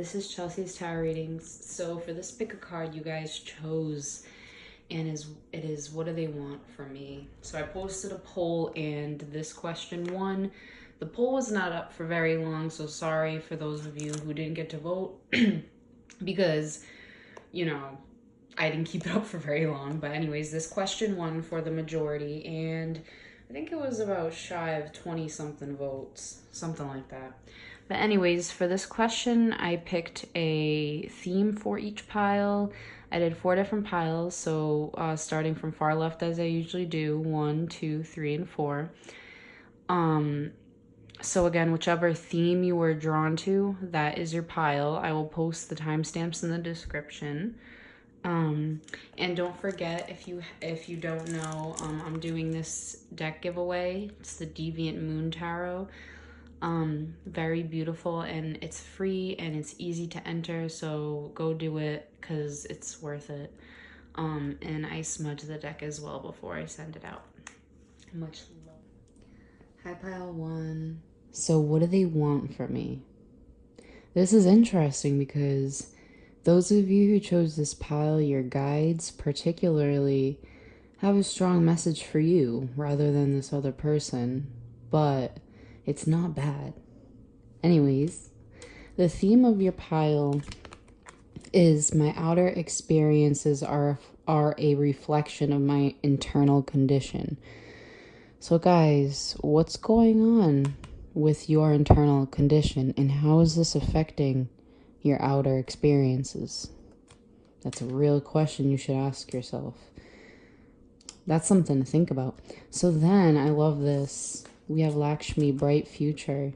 This is Chelsea's Tarot Readings. So for this pick a card you guys chose, and it is what do they want from me? So I posted a poll and this question won. The poll was not up for very long, so sorry for those of you who didn't get to vote because, you know, I didn't keep it up for very long. But anyways, this question won for the majority, and I think it was about shy of 20 something votes, something like that. But anyways, for this question, I picked a theme for each pile. I did 4 different piles, so starting from far left as I usually do, 1, 2, 3, and 4. So again, whichever theme you were drawn to, that is your pile. I will post the timestamps in the description. And don't forget, if you don't know, I'm doing this deck giveaway. It's the Deviant Moon Tarot. Very beautiful, and it's free and it's easy to enter, so go do it because it's worth it. And I smudge the deck as well before I send it out. Much love. Hi, pile 1. So what do they want from me? This is interesting because those of you who chose this pile, your guides particularly, have a strong message for you rather than this other person, but it's not bad. Anyways, the theme of your pile is my outer experiences are a reflection of my internal condition. So guys, what's going on with your internal condition, and how is this affecting your outer experiences? That's a real question you should ask yourself. That's something to think about. So then, I love this. We have Lakshmi, bright future.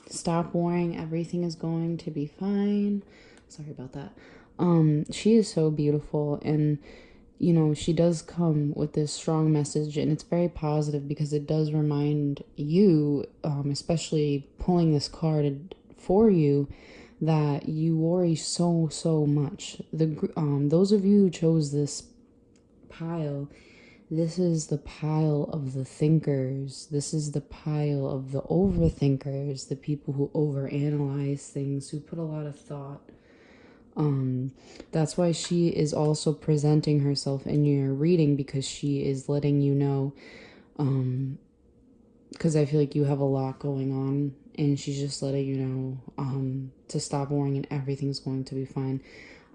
Stop worrying, everything is going to be fine. Sorry about that. She is so beautiful, and you know, she does come with this strong message, and it's very positive because it does remind you, especially pulling this card for you, that you worry so much. Those of you who chose this pile, this is the pile of the thinkers. This is the pile of the overthinkers, the people who overanalyze things, who put a lot of thought. That's why she is also presenting herself in your reading, because she is letting you know, because I feel like you have a lot going on, and she's just letting you know, to stop worrying and everything's going to be fine.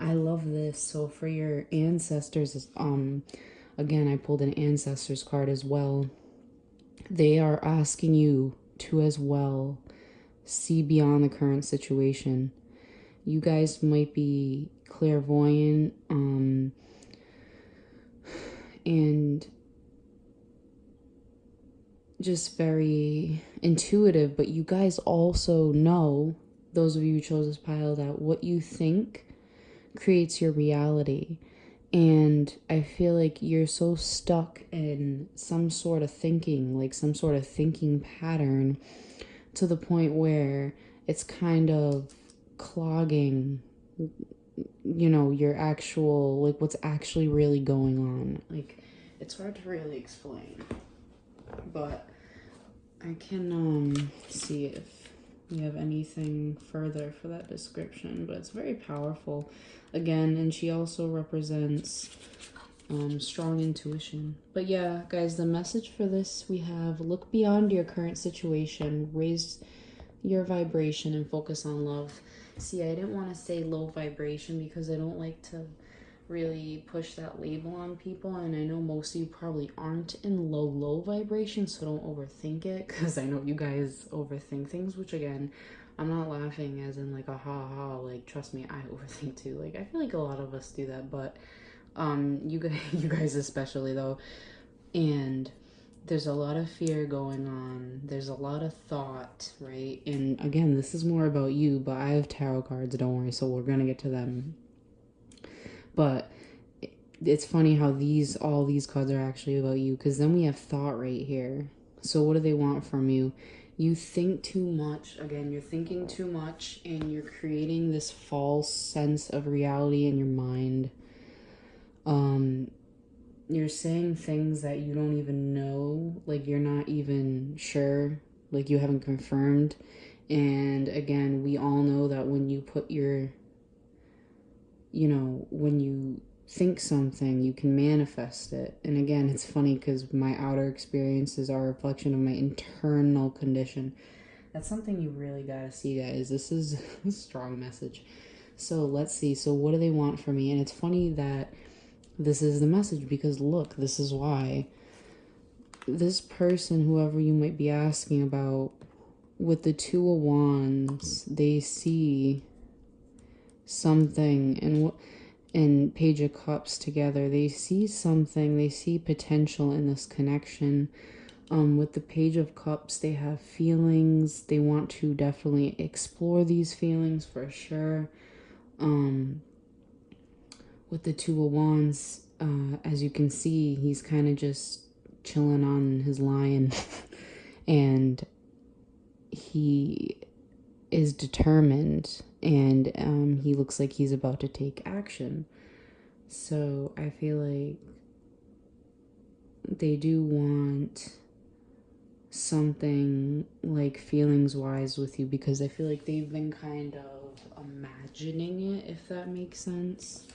I love this. So for your ancestors, again, I pulled an ancestors card as well. They are asking you to as well see beyond the current situation. You guys might be clairvoyant, and just very intuitive, but you guys also know, those of you who chose this pile, that what you think creates your reality. And I feel like you're so stuck in some sort of thinking, like some sort of thinking pattern, to the point where it's kind of clogging, you know, your actual, like, what's actually really going on. Like, it's hard to really explain, but I can see if you have anything further for that description. But it's very powerful, again, and she also represents strong intuition. But yeah, guys, the message for this, we have: look beyond your current situation, raise your vibration, and focus on love. See, I didn't want to say low vibration because I don't like to really push that label on people, and I know most of you probably aren't in low vibration, so don't overthink it, because I know you guys overthink things, which again, I'm not laughing as in like a ha, like, trust me, I overthink too. Like, I feel like a lot of us do that, but you guys especially though. And there's a lot of fear going on. There's a lot of thought, right? And again, this is more about you, but I have tarot cards, don't worry, so we're gonna get to them. But it's funny how all these cards are actually about you, because then we have thought right here. So what do they want from you? You think too much. Again, you're thinking too much, and you're creating this false sense of reality in your mind. You're saying things that you don't even know, like you're not even sure, like you haven't confirmed, And again, we all know that when you put your, when you think something, you can manifest it. And again, it's funny because my outer experiences are a reflection of my internal condition. That's something you really gotta see, guys. This is a strong message. So let's see. So what do they want from me? And it's funny that this is the message because look, this is why. This person, whoever you might be asking about, with the Two of Wands, they see something, and Page of Cups together, they see something, they see potential in this connection. With the Page of Cups, they have feelings. They want to definitely explore these feelings for sure. With the Two of Wands, as you can see, he's kind of just chilling on his lion. And he is determined, and he looks like he's about to take action. So I feel like they do want something like feelings wise with you, because I feel like they've been kind of imagining it, if that makes sense.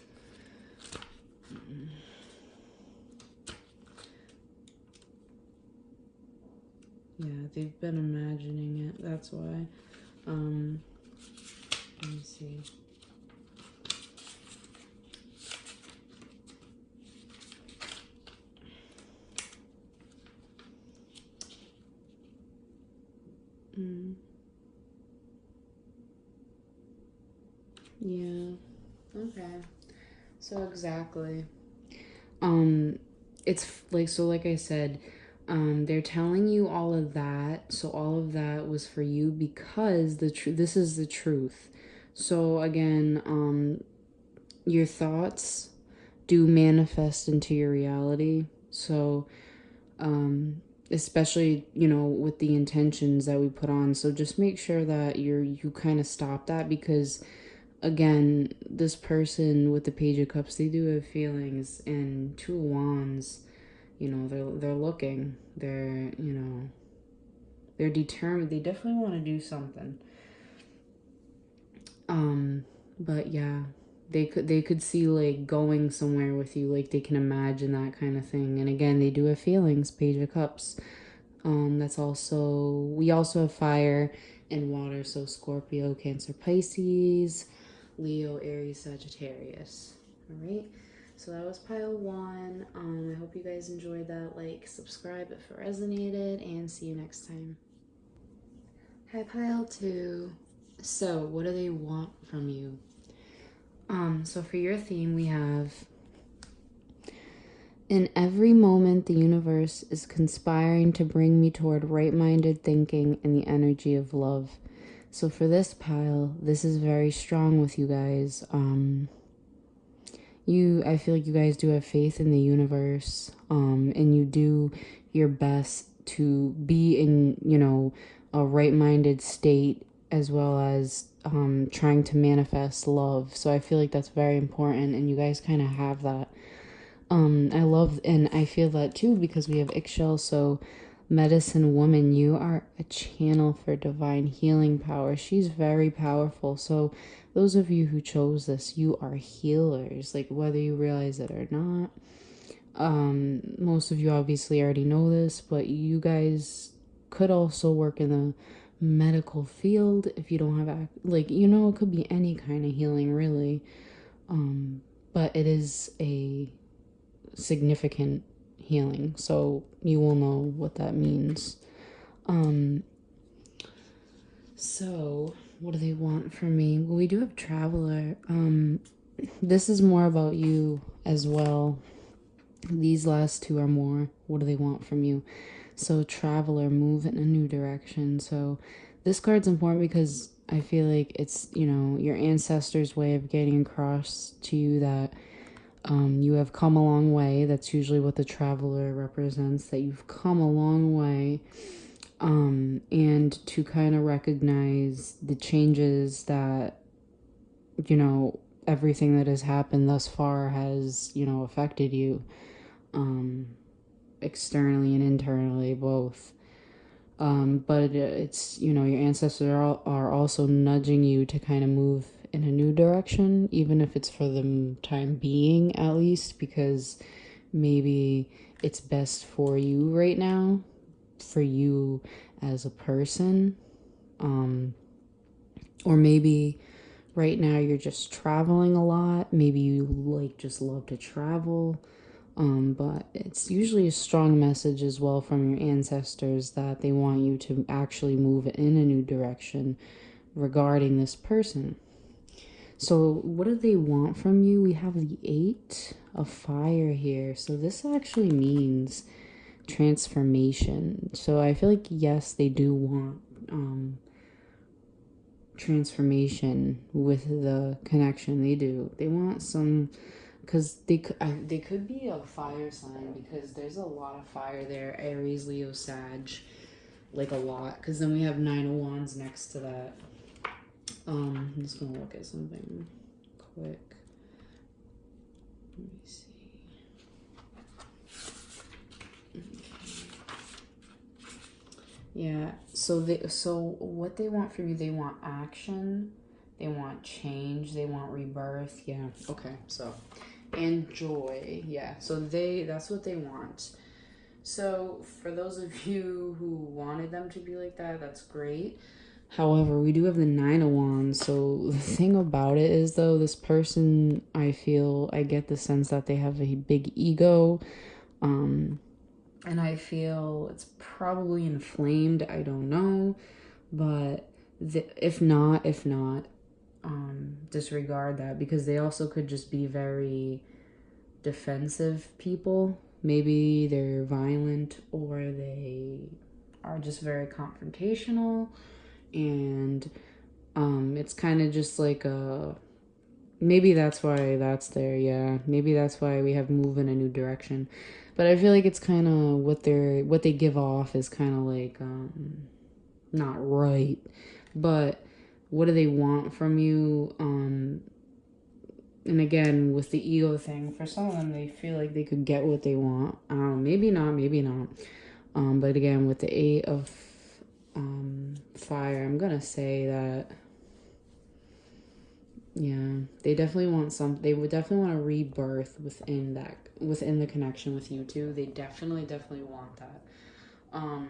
Yeah, they've been imagining it. That's why. Let me see. Yeah. Okay. So exactly. It's like, so like I said, they're telling you all of that. So all of that was for you because this is the truth. So again, your thoughts do manifest into your reality. So especially, with the intentions that we put on. So just make sure that you kind of stop that, because again, this person with the Page of Cups, they do have feelings, and Two of Wands, they're looking, they're determined. They definitely want to do something. But yeah, they could see like going somewhere with you, like they can imagine that kind of thing. And again, they do have feelings. Page of Cups. That's also, we also have fire and water, so Scorpio, Cancer, Pisces, Leo, Aries, Sagittarius. All right. So that was pile one. I hope you guys enjoyed that. Like, subscribe if it resonated, and see you next time. Hi, pile two. So, what do they want from you? So for your theme, we have: in every moment, the universe is conspiring to bring me toward right-minded thinking and the energy of love. So for this pile, this is very strong with you guys. I feel like you guys do have faith in the universe, and you do your best to be in, a right-minded state, as well as trying to manifest love. So I feel like that's very important, and you guys kind of have that. I love, and I feel that too, because we have Ixchel. So medicine woman, you are a channel for divine healing power. She's very powerful. So those of you who chose this, you are healers, like whether you realize it or not. Most of you obviously already know this, but you guys could also work in the medical field if you don't have it could be any kind of healing, really. But it is a significant healing, so you will know what that means. So what do they want from me? Well, we do have Traveler. This is more about you as well. These last two are more, what do they want from you? So Traveler, move in a new direction. So this card's important because I feel like it's, your ancestors' way of getting across to you that you have come a long way. That's usually what the Traveler represents, that you've come a long way. And to kind of recognize the changes that, everything that has happened thus far has, affected you, externally and internally, both. But it's, you know, your ancestors are also nudging you to kind of move in a new direction, even if it's for the time being, at least, because maybe it's best for you right now, for you as a person. Or maybe right now you're just traveling a lot. Maybe you like just love to travel. But it's usually a strong message as well from your ancestors that they want you to actually move in a new direction regarding this person. So, what do they want from you? We have the Eight of Fire here. So, this actually means transformation. So, I feel like, yes, they do want transformation with the connection. They do. They want some, because they could be a fire sign, because there's a lot of fire there. Aries, Leo, Sag, like a lot. Because then we have Nine of Wands next to that. I'm just gonna look at something quick. Let me see. Yeah. So what they want from you? They want action. They want change. They want rebirth. Yeah. Okay. So, and joy. Yeah. So that's what they want. So for those of you who wanted them to be like that, that's great. However, we do have the Nine of Wands. So the thing about it is, though, this person, I get the sense that they have a big ego. And I feel it's probably inflamed. I don't know. But if not, disregard that, because they also could just be very defensive people. Maybe they're violent, or they are just very confrontational, and it's kind of just like a, maybe that's why that's there. Yeah, maybe that's why we have move in a new direction. But I feel like it's kind of what they give off is kind of like not right. But what do they want from you? And again, with the ego thing, for some of them, they feel like they could get what they want. Maybe not, maybe not. But again, with the Eight of Fire, I'm gonna say that, yeah, they definitely want some. They would definitely want a rebirth within the connection with you too. They definitely want that. Um,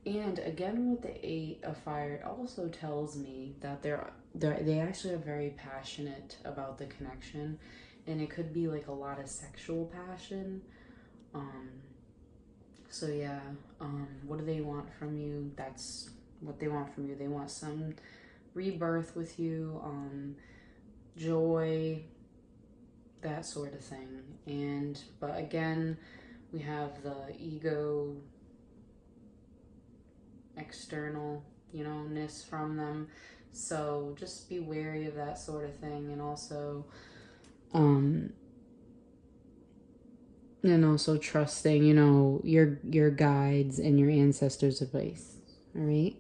And again, with the Eight of Fire, it also tells me that they actually are very passionate about the connection, and it could be like a lot of sexual passion. Um, so yeah, what do they want from you? That's what they want from you. They want some rebirth with you, joy, that sort of thing. But again, we have the ego, external, ness from them. So just be wary of that sort of thing, um and also trusting, your guides and your ancestors' advice. All right.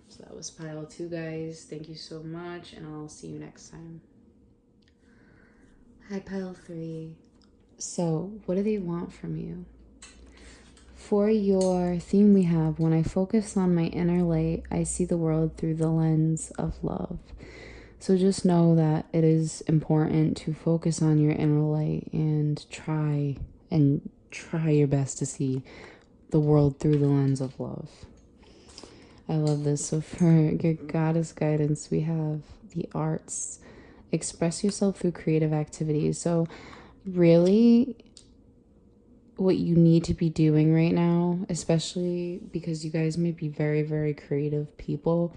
So that was pile 2, guys. Thank you so much, and I'll see you next time. Hi, pile 3. So, what do they want from you? For your theme, we have, when I focus on my inner light, I see the world through the lens of love. So just know that it is important to focus on your inner light and try your best to see the world through the lens of love. I love this. So for your goddess guidance, we have the arts. Express yourself through creative activities. So really, what you need to be doing right now, especially because you guys may be very, very creative people,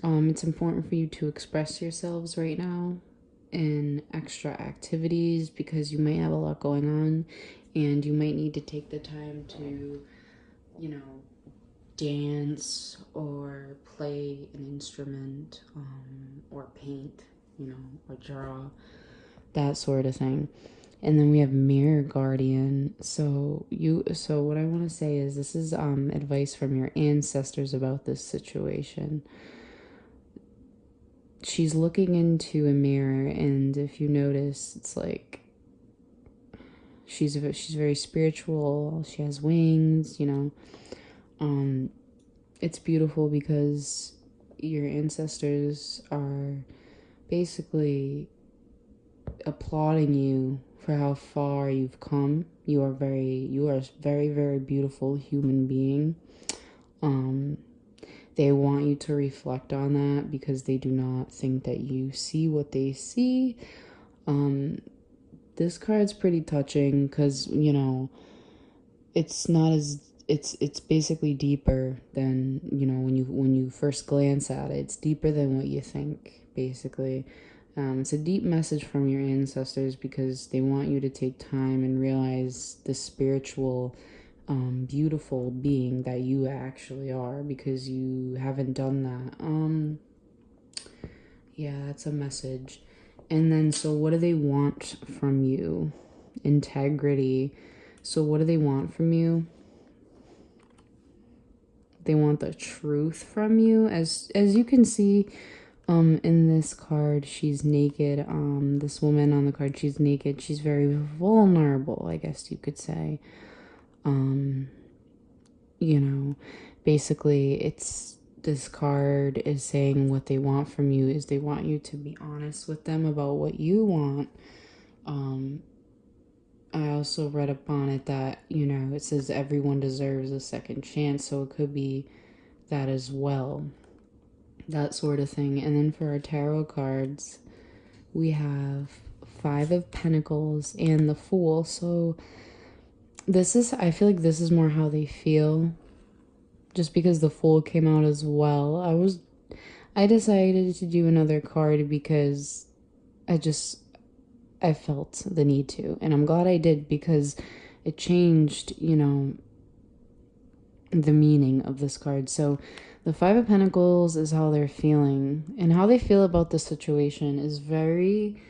it's important for you to express yourselves right now in extra activities, because you might have a lot going on, and you might need to take the time to, dance or play an instrument, or paint, or draw, that sort of thing. And then we have Mirror Guardian. So what I want to say is, this is advice from your ancestors about this situation. She's looking into a mirror, and if you notice, it's like she's very spiritual. She has wings, it's beautiful because your ancestors are basically applauding you for how far you've come. You are a very, very beautiful human being. They want you to reflect on that because they do not think that you see what they see. This card's pretty touching because, it's not as it's basically deeper than, when you first glance at it. It's deeper than what you think, basically. It's a deep message from your ancestors because they want you to take time and realize the spiritual, beautiful being that you actually are, because you haven't done that. Yeah, that's a message. And then, so what do they want from you? Integrity. So what do they want from you? They want the truth from you. As you can see, in this card, she's naked. This woman on the card, she's naked. She's very vulnerable, I guess you could say. Basically, this card is saying what they want from you is they want you to be honest with them about what you want. I also read up on it that, it says everyone deserves a second chance, so it could be that as well. That sort of thing. And then for our tarot cards, we have Five of Pentacles and the Fool. So I feel like this is more how they feel, just because the Fool came out as well. I decided to do another card because I felt the need to, and I'm glad I did because it changed, the meaning of this card. So the Five of Pentacles is how they're feeling, and how they feel about the situation is very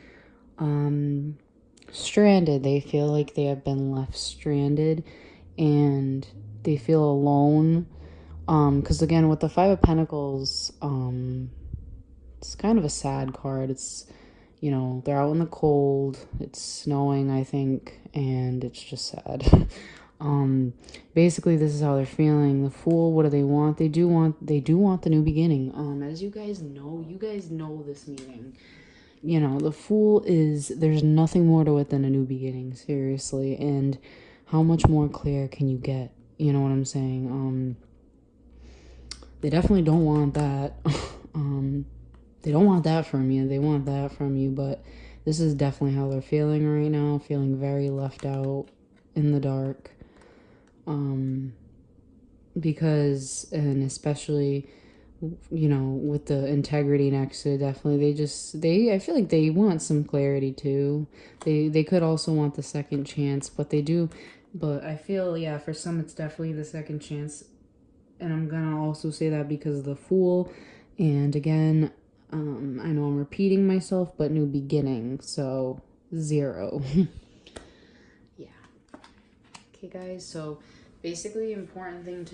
stranded. They feel like they have been left stranded, and they feel alone. Because again, with the Five of Pentacles, it's kind of a sad card. It's, they're out in the cold. It's snowing, I think, and it's just sad. Basically, this is how they're feeling. The Fool, what do they want? They do want the new beginning. As you guys know this meaning. The Fool there's nothing more to it than a new beginning, seriously. And how much more clear can you get? You know what I'm saying? They definitely don't want that. They don't want that from you. They want that from you, but this is definitely how they're feeling right now, feeling very left out, in the dark. Because, and especially, with the integrity next to it, definitely, I feel like they want some clarity too. They could also want the second chance, but I feel, yeah, for some it's definitely the second chance. And I'm gonna also say that because of the Fool. And again, I know I'm repeating myself, but new beginning, so 0. Yeah. Okay, guys. So basically, the important thing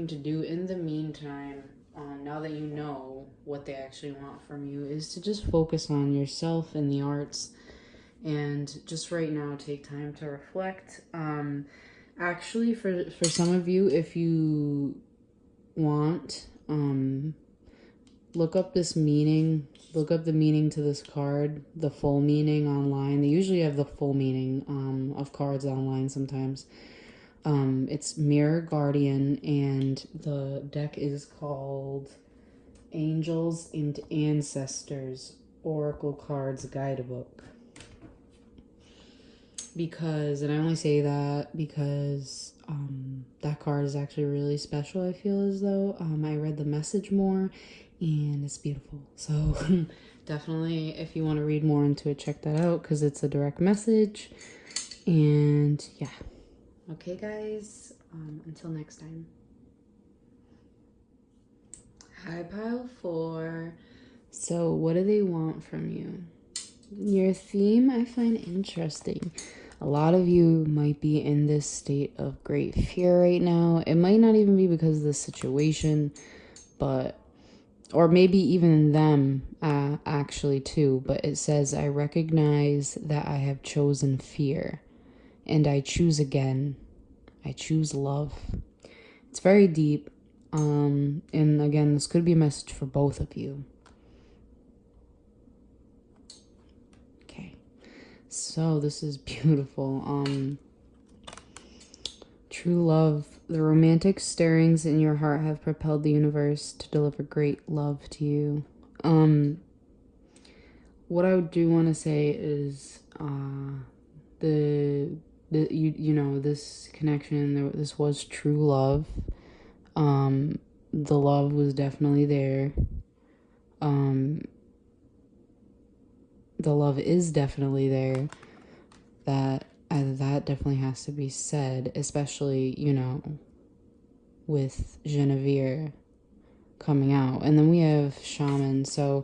to do in the meantime, now that you know what they actually want from you, is to just focus on yourself and the arts, and just right now take time to reflect. Actually, for some of you, if you want, look up this meaning. Look up the meaning to this card, the full meaning online. They usually have the full meaning of cards online sometimes. It's Mirror Guardian, and the deck is called Angels and Ancestors Oracle Cards Guidebook. And I only say that because that card is actually really special. I feel as though I read the message more, and it's beautiful. So definitely, if you want to read more into it, check that out because it's a direct message. And yeah. Okay, guys. Until next time. Hi, pile 4. So what do they want from you? Your theme I find interesting. A lot of you might be in this state of great fear right now. It might not even be because of the situation, or maybe even them actually too. But it says, I recognize that I have chosen fear, and I choose again. I choose love. It's very deep. And again, this could be a message for both of you. Okay. So this is beautiful. True love. The romantic stirrings in your heart have propelled the universe to deliver great love to you. What I do want to say is, you know, this connection, this was true love. The love was definitely there. The love is definitely there. That definitely has to be said, especially, you know, with Genevieve coming out. And then we have Shaman. So,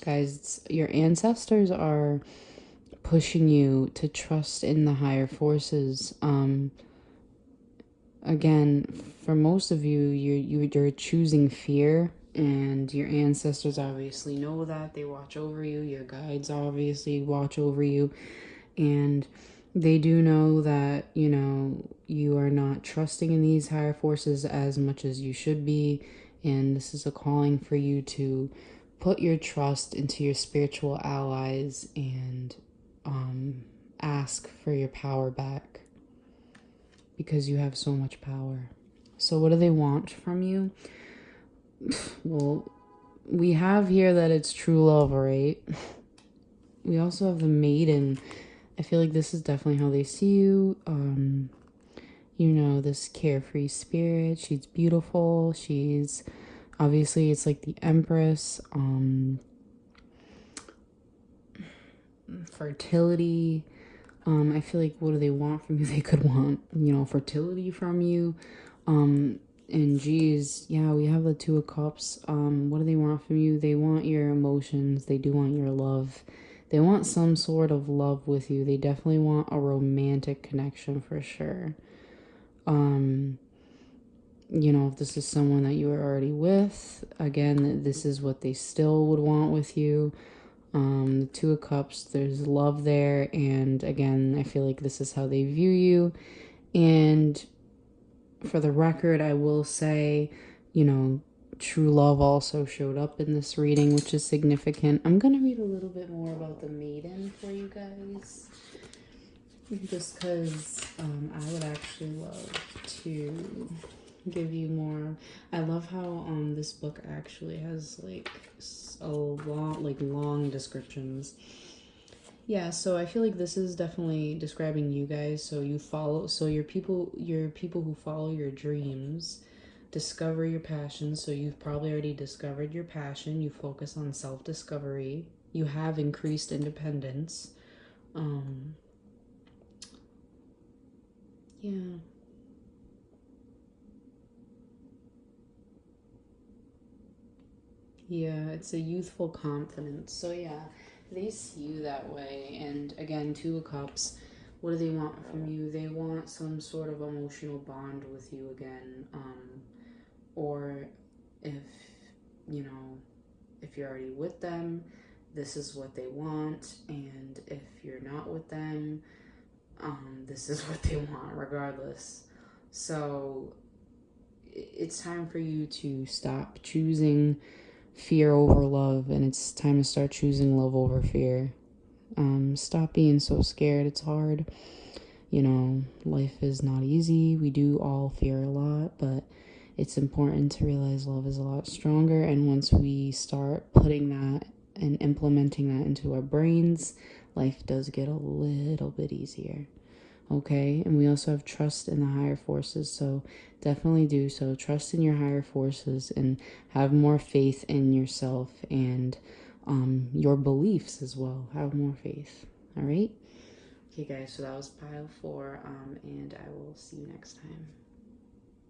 guys, your ancestors are pushing you to trust in the higher forces. Again, for most of you, you're choosing fear, and your ancestors obviously know that. They watch over you. Your guides obviously watch over you, and they do know that, you know, you are not trusting in these higher forces as much as you should be, and this is a calling for you to put your trust into your spiritual allies and ask for your power back, because you have so much power. So what do they want from you? Well, we have here that it's true love, right? We also have the maiden. I feel like this is definitely how they see you. You know, this carefree spirit. She's beautiful. She's obviously, it's like the Empress. Fertility. I feel like, what do they want from you? They could want, you know, fertility from you. And geez, yeah, we have the Two of Cups. What do they want from you? They want your emotions. They do want your love. They want some sort of love with you. They definitely want a romantic connection for sure. You know, if this is someone that you are already with, again, this is what they still would want with you. The Two of Cups, there's love there, and again, I feel like this is how they view you. And for the record, I will say, you know, true love also showed up in this reading, which is significant. I'm gonna read a little bit more about the maiden for you guys, just because I would actually love to give you more. I love how this book actually has like a lot, like long descriptions. Yeah, so I feel like this is definitely describing you guys. So you follow, so your people who follow your dreams, discover your passion. So you've probably already discovered your passion. You focus on self-discovery. You have increased independence. Yeah. Yeah, it's a youthful confidence. So yeah, they see you that way. And again, Two of Cups, what do they want from you? They want some sort of emotional bond with you again. Or if, you know, if you're already with them, this is what they want. And if you're not with them, this is what they want regardless. So it's time for you to stop choosing fear over love, and it's time to start choosing love over fear. Stop being so scared. It's hard. You know, life is not easy. We do all fear a lot, but it's important to realize love is a lot stronger. And once we start putting that and implementing that into our brains, life does get a little bit easier. Okay, and we also have trust in the higher forces, so definitely do so. Trust in your higher forces and have more faith in yourself and your beliefs as well. Have more faith. All right. Okay, guys. So that was pile 4, and I will see you next time.